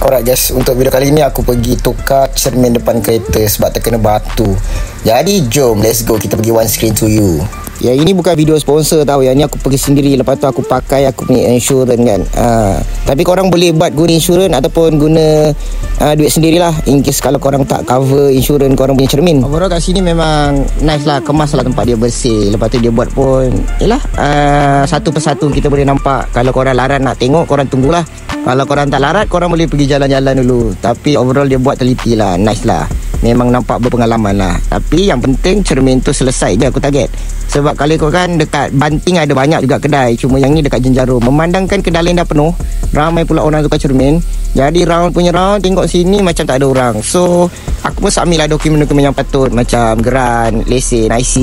Alright guys, untuk video kali ni aku pergi tukar cermin depan kereta sebab terkena batu. Jadi jom, let's go, kita pergi one screen to you. Ya, ini bukan video sponsor tau. Yang ni aku pergi sendiri. Lepas tu aku pakai aku punya insurans kan. Tapi korang boleh buat guna insurans ataupun guna duit sendirilah. In case kalau korang tak cover insurans korang punya cermin. Overall kat sini memang nice lah. Kemas lah tempat dia, bersih. Lepas tu dia buat pun yelah, satu persatu kita boleh nampak. Kalau korang larat nak tengok, korang tunggulah. Kalau korang tak larat, korang boleh pergi jalan-jalan dulu. Tapi overall dia buat teliti lah. Nice lah. Memang nampak berpengalaman lah. Tapi yang penting cermin tu selesai je aku target. Sebab kali kau kan dekat Banting ada banyak juga kedai. Cuma yang ni dekat Jenjarum. Memandangkan kedai lain dah penuh, ramai pula orang tukar cermin. Jadi round punya round, tengok sini macam tak ada orang. So aku pun submit lah dokumen-dokumen yang patut, macam geran, lesen, IC.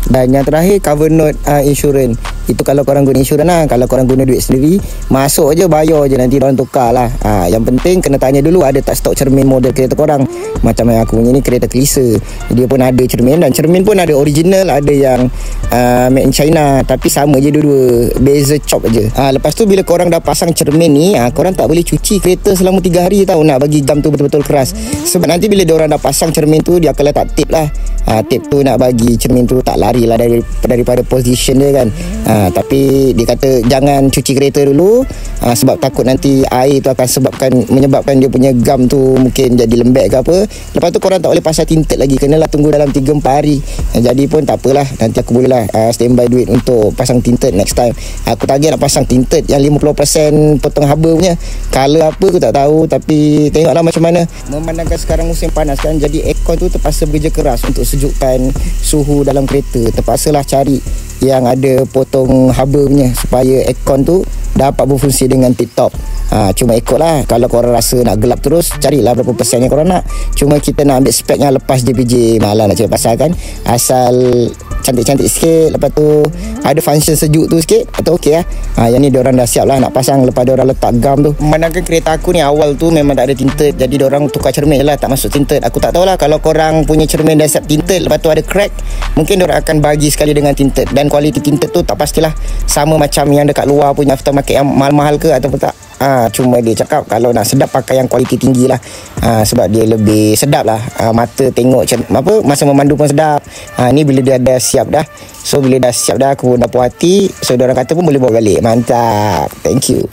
Dan yang terakhir cover note insurans. Itu kalau korang guna insurans lah. Kalau korang guna duit sendiri, masuk je, bayar je, nanti orang tukar lah. Yang penting kena tanya dulu ada tak stok cermin model kereta korang. Macam yang aku punya ni kereta Kelisa, dia pun ada cermin. Dan cermin pun ada original, ada yang made in China. Tapi sama je dua-dua, beza chop je. Lepas tu bila korang dah pasang cermin ni, korang tak boleh cuci kereta selama 3 hari tau. Nak bagi gam tu betul-betul keras. Sebab nanti bila diorang dah pasang cermin tu, dia akan letak tip lah. Tip tu nak bagi cermin tu tak lari lah daripada position dia kan. Tapi dia kata jangan cuci kereta dulu, sebab takut nanti air tu akan menyebabkan dia punya gam tu mungkin jadi lembek ke apa. Lepas tu korang tak boleh pasang tinted lagi, kenalah tunggu dalam 3-4 hari. Jadi pun tak apalah, nanti aku boleh lah standby duit untuk pasang tinted next time. Aku target nak pasang tinted yang 50% potong haba punya. Color apa aku tak tahu, tapi tengoklah macam mana. Memandangkan sekarang musim panas kan, jadi aircon tu terpaksa bekerja keras untuk sejukkan suhu dalam kereta. Terpaksalah cari yang ada potong haba punya supaya aircon tu dapat berfungsi dengan tip-top. Cuma ikut lah. Kalau korang rasa nak gelap terus, carilah berapa persen yang korang nak. Cuma kita nak ambil spek yang lepas JPJ. Malah nak cakap pasal kan, asal cantik-cantik sikit. Lepas tu ada function sejuk tu sikit, atau okey lah. Yang ni diorang dah siap lah nak pasang lepas diorang letak gam tu. Memandangkan kereta aku ni awal tu memang tak ada tinted, jadi diorang tukar cermin lah, tak masuk tinted. Aku tak tahulah kalau korang punya cermin dah siap tinted, lepas tu ada crack, mungkin diorang akan bagi sekali dengan tinted. Dan kualiti tinted tu tak pastilah sama macam yang dekat luar punya aftermarket yang mahal-mahal ke ataupun tak. Cuma dia cakap kalau nak sedap pakai yang kualiti tinggi lah. Sebab dia lebih sedap lah. Mata tengok masa memandu pun sedap. Ni bila dia dah siap dah. So bila dah siap dah, aku dah puas hati. So diorang kata pun boleh bawa balik. Mantap. Thank you.